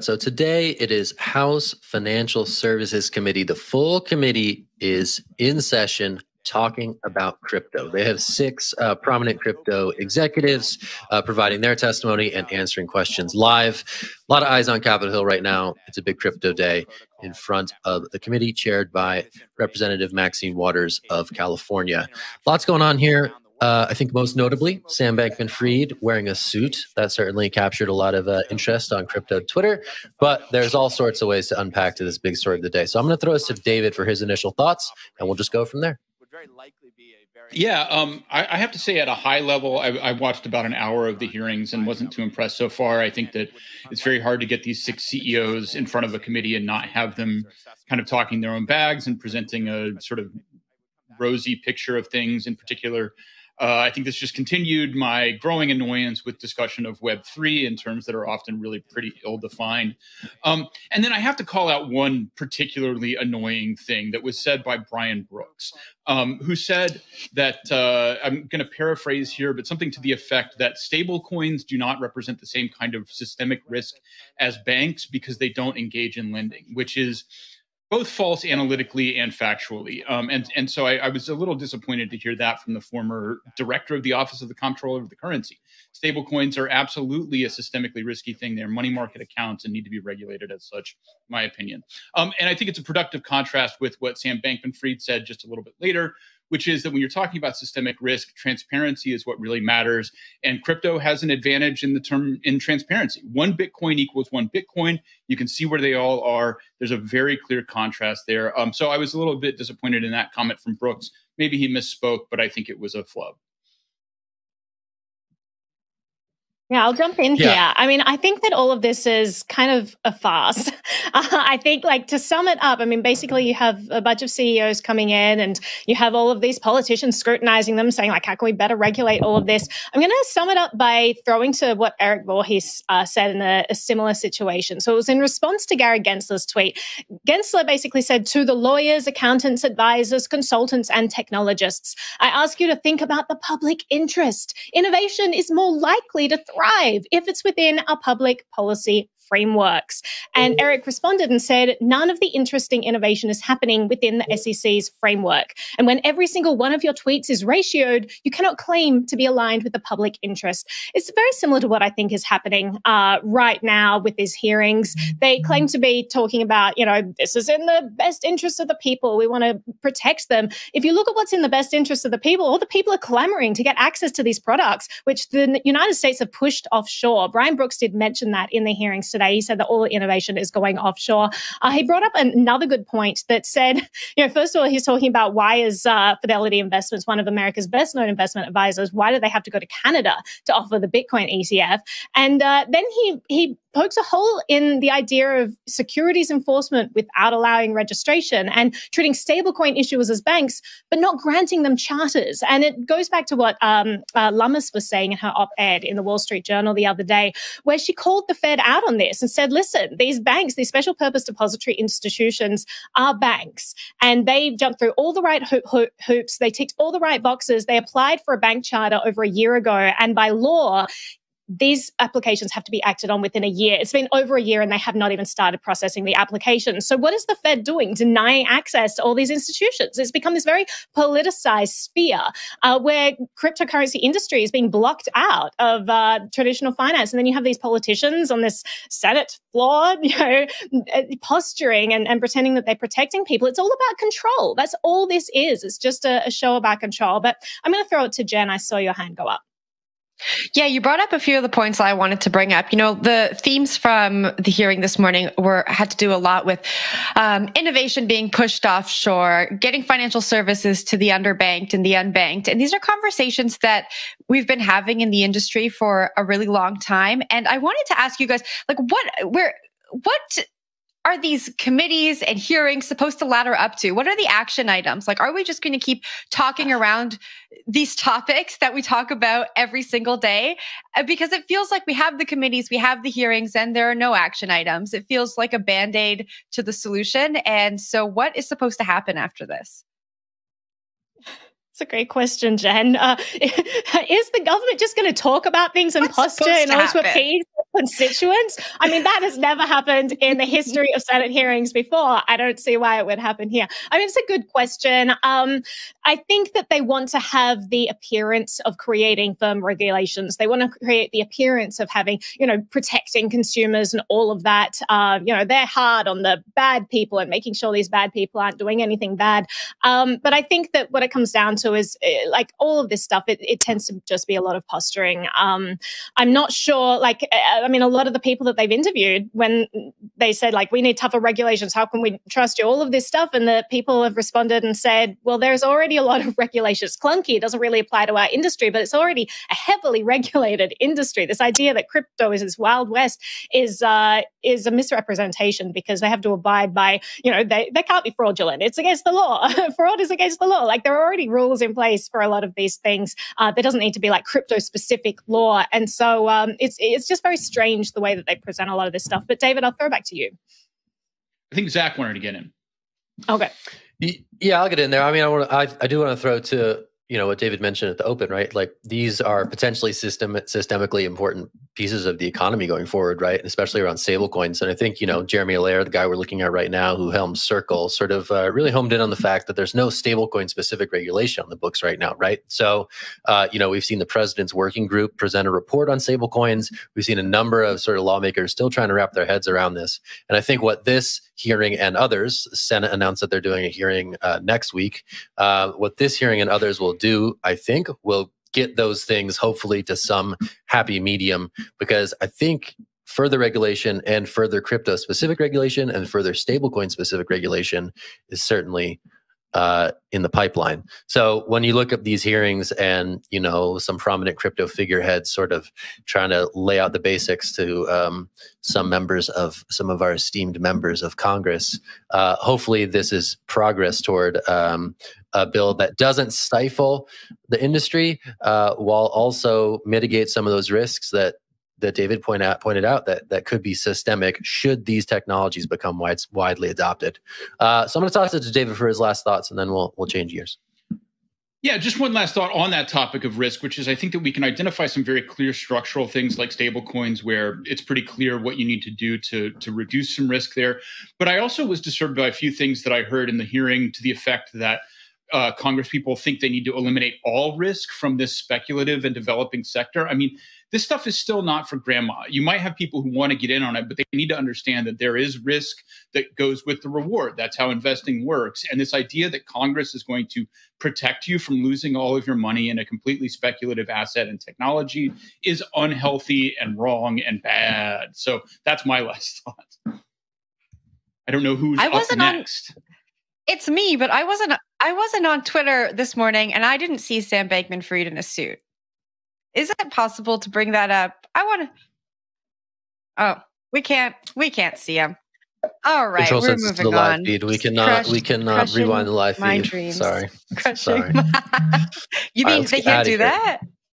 So today it is House Financial Services Committee. The full committee is in session talking about crypto. They have six prominent crypto executives providing their testimony and answering questions live. A lot of eyes on Capitol Hill right now. It's a big crypto day in front of the committee chaired by Representative Maxine Waters of California. Lots going on here. I think most notably, Sam Bankman-Fried wearing a suit. That certainly captured a lot of interest on crypto Twitter, but there's all sorts of ways to unpack to this big story of the day. So I'm going to throw this to David for his initial thoughts, and we'll just go from there. Yeah, I have to say at a high level, I watched about an hour of the hearings and wasn't too impressed so far. I think that it's very hard to get these six CEOs in front of a committee and not have them kind of talking their own bags and presenting a sort of rosy picture of things. In particular, I think this just continued my growing annoyance with discussion of Web3 in terms that are often really pretty ill-defined. And then I have to call out one particularly annoying thing that was said by Brian Brooks, who said that, I'm going to paraphrase here, but something to the effect that stablecoins do not represent the same kind of systemic risk as banks because they don't engage in lending, which is both false analytically and factually. And so I was a little disappointed to hear that from the former director of the Office of the Comptroller of the Currency. Stablecoins are absolutely a systemically risky thing. They're money market accounts and need to be regulated as such, my opinion. And I think it's a productive contrast with what Sam Bankman-Fried said just a little bit later, which is that when you're talking about systemic risk, transparency is what really matters. And crypto has an advantage in transparency. One Bitcoin equals one Bitcoin. You can see where they all are. There's a very clear contrast there. So I was a little bit disappointed in that comment from Brooks. Maybe he misspoke, but I think it was a flub. Yeah, I'll jump in here. I mean, I think that all of this is kind of a farce. I think, like, to sum it up, I mean, basically you have a bunch of CEOs coming in and you have all of these politicians scrutinizing them, saying, like, how can we better regulate all of this? I'm going to sum it up by throwing to what Eric Voorhees said in a similar situation. So it was in response to Gary Gensler's tweet. Gensler basically said, to the lawyers, accountants, advisors, consultants, and technologists, I ask you to think about the public interest. Innovation is more likely to thrive if it's within our public policy frameworks. And Eric responded and said, none of the interesting innovation is happening within the SEC's framework. And when every single one of your tweets is ratioed, you cannot claim to be aligned with the public interest. It's very similar to what I think is happening right now with these hearings. They claim to be talking about, you know, this is in the best interest of the people. We want to protect them. If you look at what's in the best interest of the people, all the people are clamoring to get access to these products, which the United States have pushed offshore. Brian Brooks did mention that in the hearings today. He said that all innovation is going offshore. He brought up another good point that said, you know, first of all, he's talking about why is Fidelity Investments one of America's best known investment advisors? Why do they have to go to Canada to offer the Bitcoin ETF? And then he pokes a hole in the idea of securities enforcement without allowing registration and treating stablecoin issuers as banks, but not granting them charters. And it goes back to what Lummis was saying in her op-ed in the Wall Street Journal the other day, where she called the Fed out on this and said, listen, these banks, these special purpose depository institutions are banks, and they jumped through all the right hoops. They ticked all the right boxes. They applied for a bank charter over a year ago. And by law, these applications have to be acted on within a year. It's been over a year and they have not even started processing the applications. So what is the Fed doing? Denying access to all these institutions. It's become this very politicized sphere where cryptocurrency industry is being blocked out of traditional finance. And then you have these politicians on this Senate floor, you know, posturing and pretending that they're protecting people. It's all about control. That's all this is. It's just a show about control. But I'm going to throw it to Jen. I saw your hand go up. Yeah, you brought up a few of the points I wanted to bring up. You know, the themes from the hearing this morning had to do a lot with innovation being pushed offshore, getting financial services to the underbanked and the unbanked. And these are conversations that we've been having in the industry for a really long time. And I wanted to ask you guys, like, what are these committees and hearings supposed to ladder up to? What are the action items? Like, are we just going to keep talking around these topics that we talk about every single day? Because it feels like we have the committees, we have the hearings, and there are no action items. It feels like a Band-Aid to the solution. And so what is supposed to happen after this? It's a great question, Jen. Is the government just going to talk about things and posture in order to appease the constituents. I mean, that has never happened in the history of Senate hearings before. I don't see why it would happen here. I mean, it's a good question. I think that they want to have the appearance of creating firm regulations. They want to create the appearance of having, protecting consumers and all of that. They're hard on the bad people and making sure these bad people aren't doing anything bad. But I think that what it comes down to is like all of this stuff, it tends to just be a lot of posturing. I'm not sure, a lot of the people that they've interviewed, when they said, we need tougher regulations, how can we trust you? All of this stuff. And the people have responded and said, well, there's already a lot of regulations. Clunky, it doesn't really apply to our industry, but it's already a heavily regulated industry. This idea that crypto is this Wild West is a misrepresentation, because they have to abide by, they can't be fraudulent. It's against the law. Fraud is against the law. There are already rules in place for a lot of these things. There doesn't need to be crypto-specific law. And so it's just very strange the way that they present a lot of this stuff. But David, I'll throw back to you. I think Zach wanted to get in. Okay. Yeah, I'll get in there. I mean, I do want to throw to what David mentioned at the open, right? These are potentially systemically important pieces of the economy going forward, right? Especially around stablecoins. And I think, Jeremy Allaire, the guy we're looking at right now, who helms Circle, sort of really homed in on the fact that there's no stablecoin specific regulation on the books right now, right? So, we've seen the president's working group present a report on stablecoins. We've seen a number of sort of lawmakers still trying to wrap their heads around this. And I think what this hearing and others, Senate announced that they're doing a hearing next week. What this hearing and others will do, I think, will get those things hopefully to some happy medium, because I think further regulation and further crypto specific regulation and further stablecoin specific regulation is certainly in the pipeline. So when you look at these hearings and, some prominent crypto figureheads sort of trying to lay out the basics to some of our esteemed members of Congress, hopefully this is progress toward a bill that doesn't stifle the industry while also mitigate some of those risks that David pointed out that could be systemic should these technologies become widely adopted. So I'm going to toss it to David for his last thoughts, and then we'll change gears. Yeah, just one last thought on that topic of risk, which is I think that we can identify some very clear structural things like stablecoins, where it's pretty clear what you need to do to reduce some risk there. But I also was disturbed by a few things that I heard in the hearing to the effect that Congress people think they need to eliminate all risk from this speculative and developing sector. I mean, this stuff is still not for grandma. You might have people who want to get in on it, but they need to understand that there is risk that goes with the reward. That's how investing works. And this idea that Congress is going to protect you from losing all of your money in a completely speculative asset and technology is unhealthy and wrong and bad. So that's my last thought. I don't know who's up next. It's me, but I wasn't on Twitter this morning, and I didn't see Sam Bankman-Fried in a suit. Is it possible to bring that up? Oh, we can't see him. All right, Control we're moving the live on. Feed. We cannot rewind the live feed. Dreams. Sorry. You mean they can't do that?